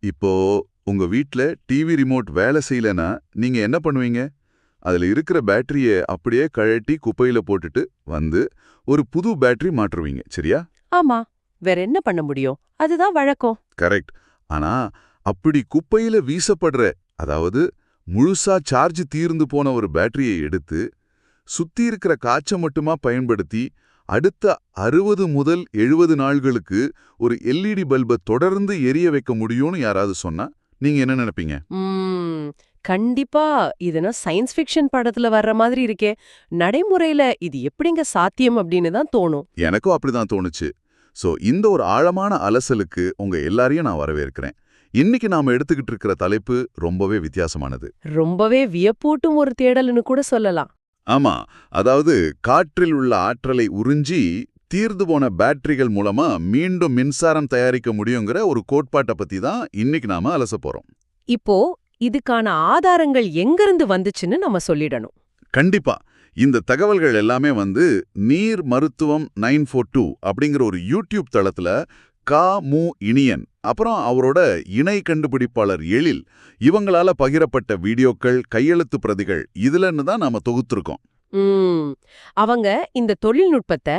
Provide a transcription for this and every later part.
இப்போ உங்க வீட்ல டிவி ரிமோட் வேலை செய்யலனா நீங்க என்ன பண்ணுவீங்க? அதுல இருக்கிற பேட்டரிய அப்படியே கழட்டி குப்பையில போட்டுட்டு வந்து ஒரு புது பேட்டரி மாற்றுவீங்க, சரியா? ஆமா. வேற என்ன பண்ண முடியும்? அதுதான் வழக்கம். கரெக்ட். ஆனா அப்படி குப்பையில வீசப்படுற, அதாவது முழுசா சார்ஜ் தீர்ந்து போன ஒரு பேட்டரியை எடுத்து சுத்தி இருக்கிற காற்றை மட்டுமா பயன்படுத்தி அடுத்த 60 முதல் 70 நாள்களுக்கு ஒரு எல்இடி பல்பை தொடர்ந்து எரிய வைக்க முடியும்னு யாராவது சொன்னா நீங்க என்ன நினைப்பீங்க? ம், கண்டிப்பா. இதுனா சயின்ஸ் ஃபிக்ஷன் படத்துல வர்ற மாதிரி இருக்கே. நடைமுறையில இது எப்படிங்க சாத்தியம் அப்படின்னு தான் தோணும். எனக்கும் அப்படிதான் தோணுச்சு. சோ இந்த ஒரு ஆழமான அலசலுக்கு உங்க எல்லாரையும் நான் வரவேற்கிறேன். இன்னைக்கு நாம எடுத்துக்கிட்டு இருக்கிற தலைப்பு ரொம்பவே வித்தியாசமானது. ரொம்பவே வியப்பூட்டும் ஒரு தேடல்னு கூட சொல்லலாம். ஆமா, அதாவது காற்றில் உள்ள ஆற்றலை உறிஞ்சி தீர்ந்து போன பேட்டரிகள் மூலமா மீண்டும் மின்சாரம் தயாரிக்க முடியுங்கிற ஒரு கோட்பாட்டை பத்தி தான் இன்னைக்கு நாம அலச போறோம். இப்போ இதுக்கான ஆதாரங்கள் எங்கிருந்து வந்துச்சுன்னு நம்ம சொல்லிடணும். கண்டிப்பா. இந்த தகவல்கள் எல்லாமே நீர் மருத்துவம் 942 அப்படிங்கிற ஒரு யூடியூப் தளத்துல மு இனியன் அப்புறம் அவரோட இணை கண்டுபிடிப்பாளர் எழில் இவங்களால பகிரப்பட்ட வீடியோக்கள், கையெழுத்து பிரதிகள் இதுலன்னு தான் நாம தொகுத்திருக்கோம். அவங்க இந்த தொழில்நுட்பத்தை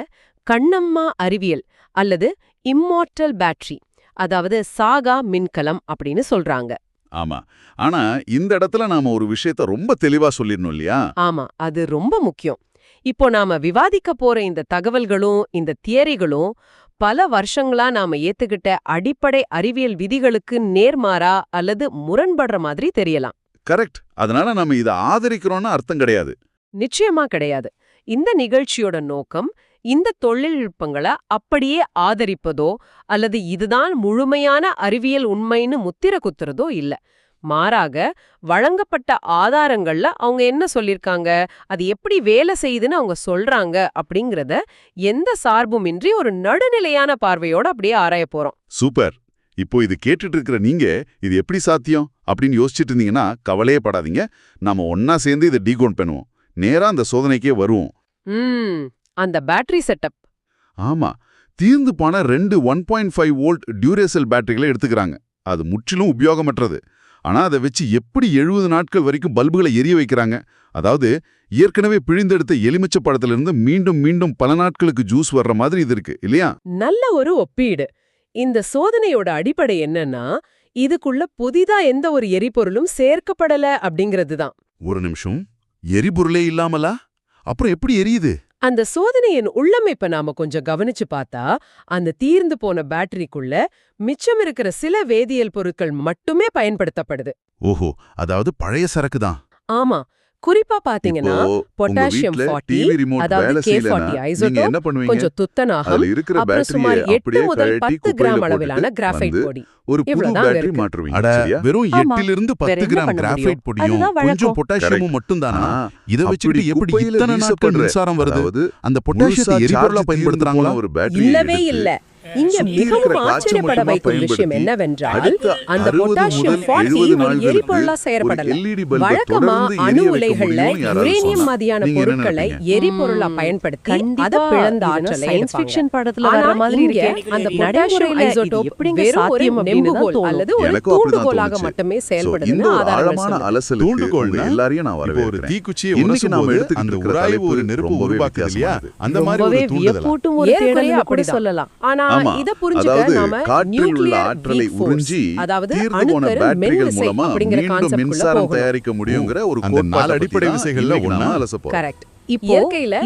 கண்ணம்மா அறிவியல் அல்லது இம்மார்டல் பேட்டரி, அதாவது சாகா மின்கலம் அப்படின்னு சொல்றாங்க. ஆமா. ஆனா இந்த இடத்துல நாம ஒரு விஷயத்த ரொம்ப தெளிவா சொல்லிடணும் இல்லையா? ஆமா, அது ரொம்ப முக்கியம். இப்போ நாம விவாதிக்க போற இந்த தகவல்களும் இந்த தியரிகளும் பல வருஷங்களா நாம ஏத்துக்கிட்ட அடிப்படை அறிவியல் விதிகளுக்கு நேர்மாறா அல்லது முரண்படுற மாதிரி தெரியலாம். கரெக்ட். அதனால நம்ம இதை ஆதரிக்கிறோம்னு அர்த்தம் கிடையாது. நிச்சயமா கிடையாது. இந்த நிகழ்ச்சியோட நோக்கம் இந்த தொழில்நுட்பங்களை அப்படியே ஆதரிப்பதோ அல்லது இதுதான் முழுமையான அறிவியல் உண்மைன்னு முத்திர குத்துறதோ இல்ல. மாறாக வழங்கப்பட்ட ஆதாரங்கள்ல அவங்க என்ன சொல்லிருக்காங்க, அது எப்படி வேலை செய்யுதுன்னு அவங்க சொல்றாங்க அப்படிங்கறத எந்த சார்புமின்றி ஒரு நடுநிலையான பார்வையோட அப்படியே ஆராய போறோம். சூப்பர். இப்போ இது கேட்டுட்டு இருக்கிற நீங்க இது எப்படி சாத்தியம் அப்படின்னு யோசிச்சுட்டு இருந்தீங்கன்னா கவலையே படாதீங்க. நாம ஒன்னா சேர்ந்து இதை டீகோன் பண்ணுவோம். நேரா அந்த சோதனைக்கே வருவோம். அந்த பேட்டரி செட்டப். ஆமா, தீர்ந்து போன 2 1.5 வோல்ட் டியூரேசல் பேட்டரிகளை எடுத்துக்கிறாங்க. அது முற்றிலும் உபயோகமற்றது. ஆனா அதை வச்சு எப்படி 70 நாட்கள் வரைக்கும் பல்புகளை எரிய வைக்கிறாங்க. அதாவது ஏற்கனவே பிழிந்தெடுத்த எலுமிச்சை பழத்திலிருந்து மீண்டும் மீண்டும் பல நாட்களுக்கு ஜூஸ் வர்ற மாதிரி இது இருக்கு இல்லையா? நல்ல ஒரு ஒப்பீடு. இந்த சோதனையோட அடிப்படை என்னன்னா, இதுக்குள்ள புதிதா எந்த ஒரு எரிபொருளும் சேர்க்கப்படல அப்படிங்கிறது தான். ஒரு நிமிஷம், எரிபொருளே இல்லாமலா? அப்புறம் எப்படி எரியுது? அந்த சோதனையின் உள்ளமைப்பை நாம கொஞ்சம் கவனிச்சு பார்த்தா, அந்த தீர்ந்து போன பேட்டரிக்குள்ள மிச்சம் இருக்கிற சில வேதியியல் பொருட்கள் மட்டுமே பயன்படுத்தப்படுது. ஓஹோ, அதாவது பழைய சரக்கு தான். ஆமா, குறிப்பா பாத்தீங்கன்னா பொட்டாசியம் 40, அதாவது K40 ஐசோடோப், கொஞ்சம் துத்தநாகம், அப்புறம் சுமார் 8 முதல் 10 கிராம் அளவிலான கிராஃபைட் பொடி. ஒரு புது பேட்டரி மாற்றுவீங்க. வெறும் 8 லிருந்து 10 கிராம் கிராஃபைட் பொடியும் கொஞ்சம் பொட்டாசியமும் மட்டும் தானா? இத வச்சுட்டு எப்படி இத்தனை நாட்கள் மின்சாரம் வருது? அந்த பொட்டாசியத்தை எரிபொருளா பயன்படுத்துறாங்களா? ஒரு பேட்டரி இல்லவே இல்ல. இங்க மிகவும் ஆச்சரியப்பட வைக்கும் விஷயம் என்னவென்றால், அந்த பொட்டாசியம் 40 ஒரு எரிபொருளா செயற்படல. வழக்கமா அணு உலைகள்ல யுரேனியம் மாதிரியான பொருட்களை எரிபொருளா பயன்படுத்தி அதை பிளந்த ஆற்றலை சயின்ஸ் ஃபிக்ஷன் படத்துல வர மாதிரி இருக்கே. அந்த பொட்டாசியம் ஐசோடோப் எப்படிங்க சாத்தியம் அப்படின்னு தான் தோணும். அல்லது ஒரு தூண்டுகோலாக மட்டுமே செயல்படுதுன்னு ஆதாரங்கள் சொல்லுது. தூண்டுகோல்னா எல்லாரையும் நான் வரவேற்கிறேன். ஒரு தீக்குச்சியை உணரும்போது அந்த உராய்வு ஒரு நெருப்பு உருவாக்குது இல்லையா? அந்த மாதிரி ஒரு தூண்டுதல். ஒரு தேடலை அப்படி சொல்லலாம். ஆனா இத புரிஞ்சுக்க நாம நியூக்ளியர் ஆற்றலை உறிஞ்சி தீர்ந்து போன பேட்டரிகள் மூலமா மீண்டும் மின்சாரம் தயாரிக்க முடியுங்கிற ஒரு நாலு அடிப்படை விசைகள்ல ஒண்ணா அலசப்போம். கரெக்ட். இப்போ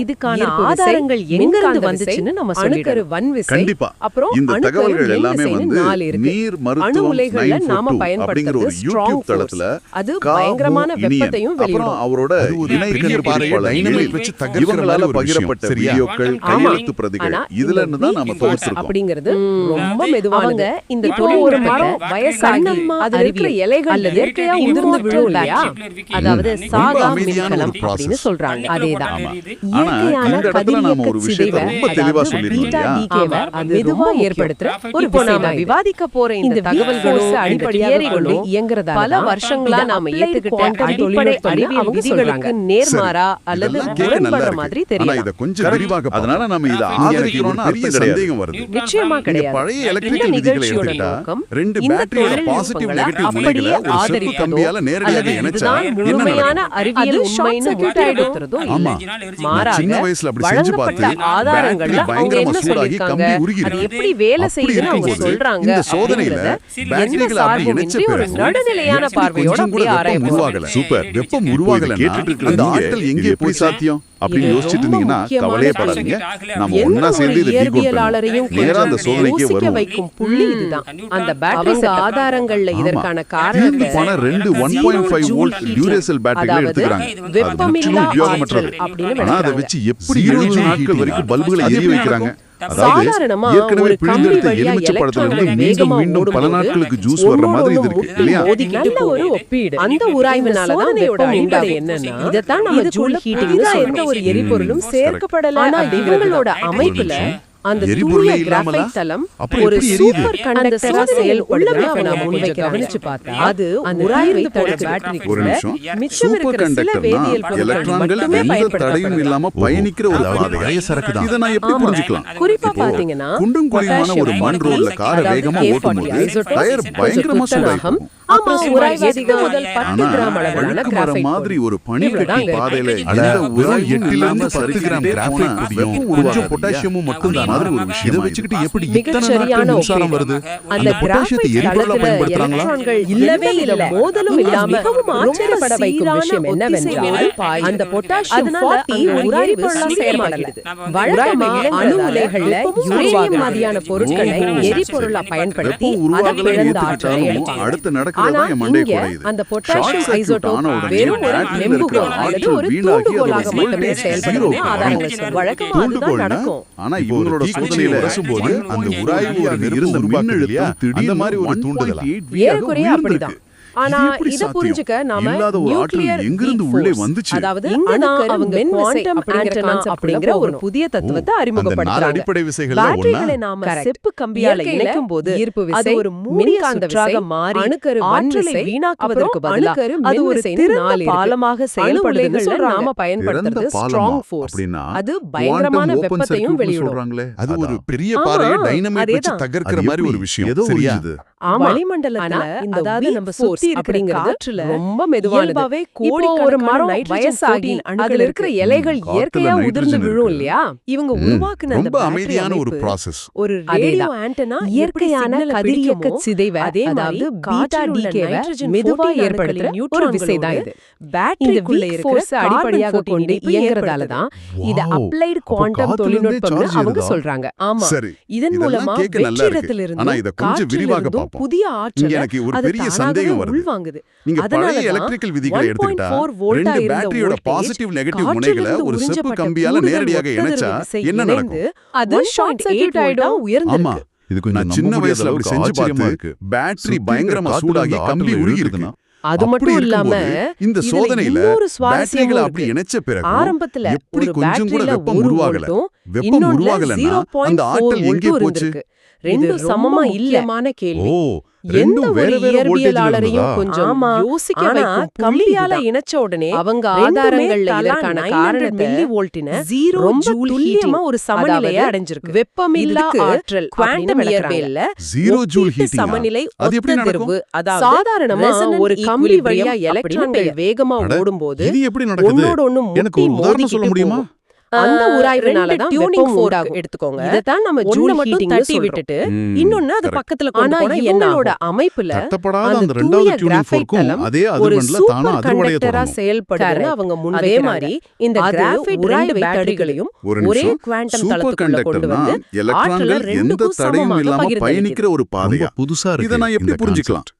இதுக்கான ஆதாரங்கள் எங்கிருந்து வந்துச்சுன்னு நம்ம சொல்லிடலாம். கண்டிப்பா. அப்புறம் இந்த தகவல்கள் எல்லாமே நீர் மருத்துவம் 942 அப்படிங்கிற ஒரு யூடியூப் தளத்துல அது பயங்கரமான வெப்பத்தையும் வெளியிடும். அவரோட இணை கண்டுபிடிப்பாளர் இவங்களால பகிரப்பட்ட வீடியோக்கள், கையெழுத்து பிரதிகள் இதுல இருந்து தான் நாம தொகுத்திருக்கோம். அப்படிங்கிறது ரொம்ப மெதுவானது. இந்த தொழில் ஒரு மரம் வயசாகி அதுல இருக்கிற இலைகள் அல்லது இயற்கையா உதிர்ந்து விழும் இல்லையா? அதாவது சாகா மின்கலம் அப்படின்னு சொல்றாங்க. அதேதான். ஆனா இந்த இடத்துல நாம ஒரு விஷயத்தை ரொம்ப தெளிவா சொல்லிருக்கோம் இல்லையா? மெதுவா ஏற்படுத்துற ஒரு இப்போ நாம விவாதிக்க போற இந்த தகவல்களும் அடிப்படைகளும் இயங்குறதால பல வருஷங்களா நாம ஏத்துக்கிட்ட அடிப்படை அறிவியல் விதிகளுக்கு நேர்மாறா அல்லது முரண்படுற மாதிரி ஆனா தெரியல. இத கொஞ்சம் விரிவாக அதனால நம்ம இத ஆதரிக்கிறோம்னா பெரிய சந்தேகம் வருது. நிச்சயமா இந்த கிடையாது. பழைய இந்த எலக்ட்ரிக்கல் விதிகளை நிகழ்ச்சியோட எடுத்துட்டா நோக்கம் ரெண்டு இந்த பேட்டரியோட பாசிட்டிவ் தொழில்நுட்பங்களை நெகட்டிவ் முனைகளை அப்படியே ஒரு செப்பு கம்பியால நேரடியாக அல்லது இணைச்சா இதுதான் என்ன முழுமையான நடக்கும்? அறிவியல் அது உண்மைன்னு short circuit முட்டாயிடுத்துறதோ ஆமா. இல்லை. நான் மாறாக சின்ன வயசுல அப்படி செஞ்சு பார்த்து வழங்கப்பட்ட ஆதாரங்கள்ல பேட்டரி அவங்க பயங்கரமா என்ன சூடாகி சொல்லிருக்காங்க, கம்பி உருகிடுது. அது எப்படி வேலை அப்படி செய்யுதுன்னு அவங்க இருக்கும்போது சொல்றாங்க இந்த சோதனையில அப்படிங்கறத பேட்டரிகளை எந்த அப்படி சார்பும் இணைச்ச இன்றி ஒரு பிறகு நடுநிலையான எப்படி பார்வையோட கொஞ்சம் கூட அப்படியே வெப்பம் ஆராய்வோம். உருவாகல. சூப்பர். வெப்பம் உருவாகலன்னா அந்த ஆற்றல் எங்கே போய் சாத்தியம் அப்படின்னு இது யோசிச்சுட்டு ரொம்ப இருந்தீங்கன்னா முக்கியமான கவலையப்படாதீங்க. நம்ம எந்த ஒன்னா ஒரு சேர்ந்து இதை இயற்பியலாளரையும் நேரா அந்த சோதனைக்கே யோசிக்க வருவோம். வைக்கும் புள்ளி இதுதான். அந்த பேட்டரி அவங்க ஆதாரங்கள்ல இதற்கான தீர்ந்து காரணத்தை போன ரெண்டு 1.5 வோல்ட் டியூரேசல் பேட்டரிகளை அதாவது எடுத்துக்கிறாங்க. அது வெப்பமில்லா முற்றிலும் உபயோகமற்றது. ஆற்றல் அப்படின்னு ஆனா அதை விளக்குறாங்க. வச்சு எப்படி 70 நாட்கள் வரைக்கும் பல்புகளை எரிய வைக்கிறாங்க? அதாவது சாதாரணமா ஏற்கனவே ஒரு கம்பி பிழிந்தெடுத்த வழியா எலுமிச்சை பழத்துல இருந்து எலக்ட்ரான்கள் மீண்டும் வேகமா மீண்டும் பல ஓடும்போது நாட்களுக்கு ஜூஸ் வர்ற மாதிரி இது இருக்கு இல்லையா? நல்ல ஒரு ஒப்பீடு. அந்த உராய்வுனால தான் சோதனையோட வெப்பம் அடிப்படை உண்டாகும். என்னன்னா, இதைத்தான் நம்ம இதுக்குள்ள ஜூல் ஹீட்டிங்னு புதிதா சொல்றோம். எந்த ஒரு எரிபொருளும் சேர்க்கப்படல. ஆனா அப்படிங்கிறது இவங்களோட தான். அமைப்புல அந்த எரிபொருளே தூய இல்லாமலா? கிராஃபைட் தளம் அப்புறம் ஒரு எப்படி எரியுது? சூப்பர் கண்டக்டரா செயல்படுறத நாம முன்வைக்க கவனிச்சு பார்த்தா அது உராய்வை தடுக்கிற ஒரு பேட்டரிக்குள்ள நிமிஷம். மிச்சம் சூப்பர் இருக்கிற சில கண்டக்டர்னா வேதியியல் பொருட்கள் எலக்ட்ரான்கள் மட்டுமே எந்த தடையும் பயன்படுத்தப்படுது. இல்லாம பயணிக்கிற ஒரு பாதை. இதை நான் எப்படி புரிஞ்சுக்கலாம்? குறிப்பா இப்போ பாத்தீங்கன்னா குண்டும் குழியுமான ஒரு potassium மண் ரோட்ல காரை அதாவது வேகமா K40 ஓட்டும்போது isotopes, டயர் கொஞ்சம் பயங்கரமா துத்தநாகம், சூடாகும். அப்புறம் சுமார் உராய்வு 8 அதிகம் முதல் 10 ஆனா கிராம் அளவிலான வழுக்கு மரம் கிராஃபைட் மாதிரி ஒரு பனி இவ்வளவுதான் கட்டி அங்க பாதையில இருக்கு. எந்த வெறும் உராய்வும் 8 ல இருந்து இல்லாம 10 கிராம் சரிக்கிட்டே கிராஃபைட் போனா குடியும் வெப்பம் கொஞ்சம் உருவாகாது பொட்டாசியமும் மட்டும்தான் மாதிரி ஒரு விஷயம் இதை வச்சுக்கிட்டு எப்படி மிகச் இத்தனை சரியான நாட்கள் மின்சாரம் ஒப்பீடு. வருது? அந்த அந்த பொட்டாசியத்தை கிராஃபைட் எரிபொருளா தளத்துல பயன்படுத்துறாங்களா? எலக்ட்ரான்கள் இல்லவே இல்லவே இல்ல. மோதலும் இல்லாம மிகவும் ஆச்சரியப்பட வைக்கும் சீரான விஷயம் ஒத்திசைவோடு என்னவென்றால் பாயுது. அந்த பொட்டாசியம் அதனால 40 அந்த ஒரு உராய்வு எரிபொருளா சுலபமாகிறது. செயல்படல. வழக்கமா அணு உலைகள்ல யுரேனியம் மாதிரியான பொருட்களை எரிபொருளா பயன்படுத்தி வெப்பம் அதை உருவாகலன்னு பிளந்த ஆற்றலை ஏத்துக்கிட்டாலும் எடுத்தாங்க. அடுத்து ஆனா நடக்கிறதா என் மண்டை இங்க குறையுது. அந்த ஷார்ட் பொட்டாசியம் சர்க்யூட் ஐசோடோப் ஆன உடனே வெறும் ஒரு பேட்டரியில இருக்கிற நெம்புகோல் அல்லது ஆற்றல் ஒரு வீணாகி தூண்டுகோலாக அதோட மட்டுமே voltage செயல்படும்னு zero ஆதாரங்கள் ஆகும். சொல்லுது. வழக்கமா அதுதான் தூண்டுகோல்னா நடக்கும். ஆனா இப்போ இவங்களோட ஒரு தீக்குச்சியை சோதனையில உரசும்போது அந்த அந்த உராய்வு உராய்வு இருந்த உருவாக்குது மின்னழுத்தம் இல்லையா? திடீர்னு அந்த மாதிரி ஒரு 1.8 தூண்டுதலா? ஏறக்குறைய அப்படிதான். ஆனா இத புரிஞ்சுக்க நாம இல்லாத ஒரு ஆற்றல் நியூக்ளியர் எங்கிருந்து உள்ளே வந்துச்சு? அதாவது இங்கதான் அணுக்கரு அவங்க மென்விசை quantum அப்படிங்கிற antenna கான்செப்ட் அப்படிங்கிற ஒரு போகணும். புதிய தத்துவத்தை அந்த 4 அறிமுகப்படுத்துறாங்க. அடிப்படை விசைகள்ல ஒண்ணா? பேட்டரிகளை நாம Correct. செப்பு கம்பியால இயற்கையில இணைக்கும் போது ஈர்ப்பு அது விசை, ஒரு மூடிய மின்காந்த சுற்றாக விசை, மாறி அணுக்கரு ஆற்றலை வன்விசை, வீணாக்குவதற்கு அப்புறம் பதிலா அணுக்கரு அது ஒரு மின்விசைன்னு திறந்த 4 இருக்கு. பாலமாக அணு செயல்படுதுன்னு உலைகள்ல சொல்றாங்க. நாம பயன்படுத்துறது திறந்த பாலமா? Strong force. அப்படின்னா அது பயங்கரமான quantum open வெப்பத்தையும் circuitனு வெளியிடும். சொல்றாங்களே. அது ஒரு அதான். பெரிய ஆமா, பாறையை டைனமைட் வச்சு அதேதான். தகர்க்கிற அது மாதிரி ஒரு எப்படி? விஷயம் ஏதோ சரியா? உறிஞ்சுது. ஆமா. வளிமண்டலத்துல ஆனா இந்த அதாவது weak நம்ம force சுத்தி இருக்கிற அப்படிங்கிறது காற்றுல ரொம்ப மெதுவானது. இயல்பாவே இப்போ ஒரு கோடிக்கணக்கான மரம் நைட்ரஜன் வயசாகி protein அணுக்கள் அதுல இருக்கிற இருக்கு. இலைகள் காத்துல இயற்கையா நைட்ரஜன் உதிர்ந்து விழும் இருக்கு. இல்லையா? இவங்க உருவாக்குன அந்த ரொம்ப battery அமைதியான ஒரு அமைப்பு ப்ராசஸ். ஒரு அதேதான். ரேடியோ ஆண்டனா இயற்கையான கதிரியக்க சிதைவை அதே அதாவது மாதிரி பீட்டா காற்றில் உள்ள டிகேவை நைட்ரஜன் மெதுவா 14 ஏற்படுத்துற அணுக்களின் ஒரு விசை தான் இது. இந்த பேட்டரிக்குள்ள weak இருக்கிற force அடிப்படையாக கார்பன் கொண்டு 14 இயங்குறதால தான் இத Wow. அப்ளைடு அப்போ குவாண்டம் காத்துல தொழில்நுட்பம்னு இருந்தே அவங்க charge சொல்றாங்க. ஆமா. சரி. இதன் இதெல்லாம் மூலமா கேட்க நல்லா இருக்கு. வெற்றிடத்திலிருந்து ஆனா இத கொஞ்சம் விரிவாக காற்றிலிருந்தும் பார்ப்போம். புதிய இங்க ஆற்றலை எனக்கு ஒரு அது பெரிய தானாகவே சந்தேகம் வருது. உள்வாங்குது. நீங்க அதனால பழைய தான் எலக்ட்ரிக்கல் விதிகளை எடுத்துக்கிட்டா 1.4 வோல்ட்டா ரெண்டு இருந்த பேட்டரியோட voltage பாசிட்டிவ் நெகட்டிவ் காற்றிலிருந்து முனைகளை ஒரு செப்பு உறிஞ்சப்பட்ட கம்பியால கூடுதல் நேரடியாக ஒத்ததிர்வு இணைச்சா விசை என்ன இணைந்து நடக்கும்? அது ஷார்ட் சர்க்யூட் ஆயிடும் ஆமா. உயர்ந்திருக்கு. இது கொஞ்சம் நான் சின்ன நம்ப வயசுல அப்படி முடியாத செஞ்சு அளவுக்கு ஆச்சரியமா பார்த்து இருக்கு. பேட்டரி சுத்தி பயங்கரமா இருக்கிற சூடாகி காத்துல கம்பி ஆற்றல் உருகி இழுக்குதுன்னா, இருக்கு. அது அப்படி மட்டும் இல்லாம இருக்கும்போது இந்த இதுல சோதனையில இன்னொரு சுவாரஸ்யமும் பேட்டரிகளை அப்படி இருக்கு. இணைச்ச பிறகு ஆரம்பத்துல எப்படி ஒரு கொஞ்சம் கூட பேட்டரியில வெப்பம் 1 உருவாகல. வோல்ட்டும் வெப்பம் இன்னொன்னுல உருவாகலன்னா 0.4 அந்த ஆற்றல் எங்கே வோல்ட்டும் போச்சு? இருந்திருக்கு. ரெண்டும் சமமா இல்லமான கேள்வி. ஓ, எந்த ரெண்டும் ஒரு வேற வேற வோல்டேஜ்ல இயற்பியலாளரையும் இருந்ததா? கொஞ்சம் ஆமா. யோசிக்க ஆனா வைக்கும் புள்ளி கம்பியால இதுதான். இணைச்ச உடனே அவங்க ரெண்டுமே ஆதாரங்கள்ல தலா இதற்கான 900 காரணத்தை மில்லிவோல்ட்டின 0 ரொம்ப ஜூல் துல்லியமா heating, ஒரு சமநிலையை அதாவது அடைஞ்சிருக்கு. வெப்பமில்லா இதுக்கு ஆற்றல் குவாண்டம் அப்படின்னு இயற்பியல்ல விளக்குறாங்க. 0 ஜூல் ஒப்பீட்டு ஹீட்டிங் சமநிலை அது எப்படி ஒத்த நடக்கும்? திர்வு, அதாவது சாதாரணமா resonant ஒரு கம்பி equilibrium வழியா அப்படின்னு எலக்ட்ரான்கள் பெயர். வேகமா அட, ஓடும்போது இது எப்படி நடக்குது? ஒன்னோட ஒண்ணு எனக்கு ஒரு முட்டி உதாரணம் சொல்ல மோதிக்கிட்டு முடியுமா? போகும். அந்த உராய்வுனால தான் tuning வெப்பம் fork உண்டாகும். எடுத்துக்கோங்க. இதைத்தான் நம்ம ஒண்ணு ஜூல் மட்டும் ஹீட்டிங்னு தட்டி சொல்றோம். விட்டுட்டு ம், இன்னொன்னு அது correct. பக்கத்துல ஆனா கொண்டு போனா என்ன இவங்களோட ஆகும்? அமைப்புல தட்டப்படாத அந்த அந்த ரெண்டாவது தூய டியூனிங் கிராஃபைட் ஃபோர்க்கும் தளம் அதே ஒரு அதிர்வெண்ல தானா சூப்பர் அதிர்வடைய கண்டக்டரா தொடங்கும். செயல்படுதுன்னு Correct. அவங்க அதே முன்வைக்கிறாங்க. மாதிரி இந்த அது கிராஃபைட் உராய்வை ரெண்டு பேட்டரிகளையும் ஒரு ஒரே நிமிஷம். குவாண்டம் சூப்பர் தளத்துக்குள்ள கொண்டு கண்டக்டர்னா வந்து எலக்ட்ரான்கள் ஆற்றலை எந்த ரெண்டுக்கும் தடையும் சமமாக இல்லாம பகிர்ந்தளிக்குது. பயணிக்கிற ஒரு ரொம்ப பாதையா? புதுசா இருக்கு இதை நான் எப்படி இந்த புரிஞ்சுக்கலாம்? concept.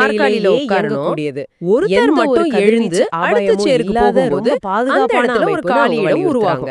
நாற்காலியில உட்காரக்கூடியது. ஒருத்தர் மட்டும் எழுந்து அடுத்த சேருக்கு போகும்போது அந்த இடத்துல ஒரு காலி இடம் உருவாகும்.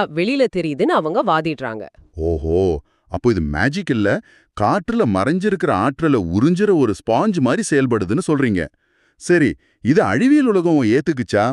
வெளியில தெரியுதுன்னு அவங்க வாதிடுறாங்க. ஓஹோ, அப்போ இது மேஜிக் இல்ல, காற்றுல மறைஞ்சிருக்கிற ஆற்றலை உறிஞ்சுற ஒரு ஸ்பாஞ்ச் மாதிரி செயல்படுதுன்னு சொல்றீங்க. சரி, இது அழிவியல் உலகம் ஏத்துக்குச்சா?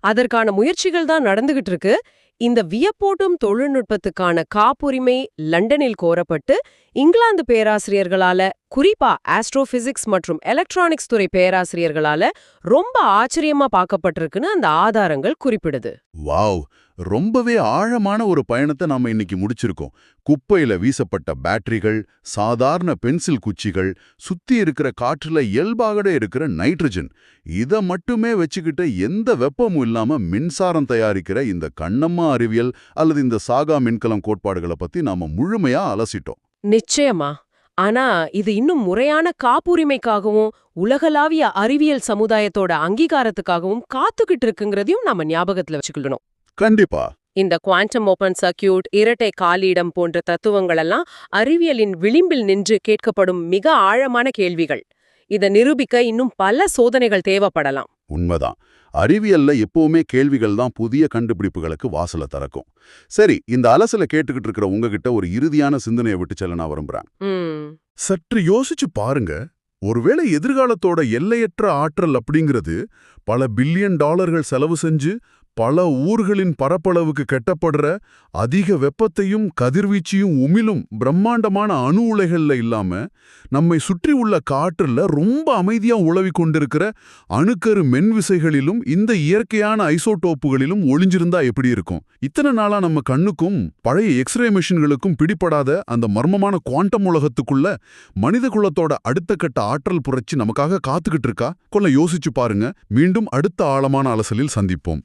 அதற்கான முயற்சிகள் தான் நடந்துகிட்டு இருக்கு. இந்த வியப்பூட்டும் தொழில்நுட்பத்துக்கான காப்புரிமை லண்டனில் கோரப்பட்டு இங்கிலாந்து பேராசிரியர்களால, குறிப்பா ஆஸ்ட்ரோபிசிக்ஸ் மற்றும் எலக்ட்ரானிக்ஸ் துறை பேராசிரியர்களால ரொம்ப ஆச்சரியமா பார்க்கப்பட்டிருக்குன்னு அந்த ஆதாரங்கள் குறிப்பிடுது. வாவ், ரொம்பவே ஆழமான ஒரு பயணத்தை நாம இன்னைக்கு முடிச்சிருக்கோம். குப்பையில வீசப்பட்ட பேட்டரிகள், சாதாரண பென்சில் குச்சிகள், சுத்தி இருக்கிற காற்றுல இயல்பாகவே இருக்கிற நைட்ரஜன், இத மட்டுமே வச்சுக்கிட்டு எந்த வெப்பமும் இல்லாம மின்சாரம் தயாரிக்கிற இந்த கண்ணம்மா அறிவியல் அல்லது இந்த சாகா மின்கலம் கோட்பாடுகளை பத்தி நாம முழுமையா அலசிட்டோம். நிச்சயமா. ஆனா இது இன்னும் முறையான காப்புரிமைக்காகவும் உலகளாவிய அறிவியல் சமுதாயத்தோட அங்கீகாரத்துக்காகவும் காத்துக்கிட்டு இருக்குங்கிறதையும் நாம ஞாபகத்துல வச்சுக்கணும். கண்டிப்பா. இந்த குவாண்டம் ஓபன் சர்க்கியூட், இரட்டை காலியிடம் போன்ற தத்துவங்களெல்லாம் அறிவியலின் விளிம்பில் நின்று கேட்கப்படும் மிக ஆழமான கேள்விகள். இத நிரூபிக்க இன்னும் பல சோதனைகள் தேவைப்படலாம். உண்மைதான். அறிவியல்ல எப்பவுமே கேள்விகள் தான் புதிய கண்டுபிடிப்புகளுக்கு வாசலை திறக்கும். சரி, இந்த அலசலை கேட்டுக்கிட்டு இருக்கிற உங்ககிட்ட ஒரு இறுதியான சிந்தனையை விட்டு செல்ல நான் விரும்புறேன். சற்று யோசிச்சு பாருங்க. ஒருவேளை எதிர்காலத்தோட எல்லையற்ற ஆற்றல் அப்படிங்கிறது பல பில்லியன் டாலர்கள் செலவு செஞ்சு பல ஊர்களின் பரப்பளவுக்கு கெட்டப்படுற அதிக வெப்பத்தையும் கதிர்வீச்சையும் உமிழும் பிரம்மாண்டமான அணு உலைகள்ல இல்லாம நம்மை சுற்றி உள்ள காற்றுல ரொம்ப அமைதியா உழவி கொண்டிருக்கிற அணுக்கரு மென்விசைகளிலும் இந்த இயற்கையான ஐசோடோப்புகளிலும் ஒளிஞ்சிருந்தா எப்படி இருக்கும்? இத்தனை நாளா நம்ம கண்ணுக்கும் பழைய எக்ஸ்ரே மெஷின்களுக்கும் பிடிபடாத அந்த மர்மமான குவாண்டம் உலகத்துக்குள்ள மனித குலத்தோட அடுத்த கட்ட ஆற்றல் புரட்சி நமக்காக காத்துக்கிட்டு இருக்கா? கொள்ள யோசிச்சு பாருங்க. மீண்டும் அடுத்த ஆழமான அலசலில் சந்திப்போம்.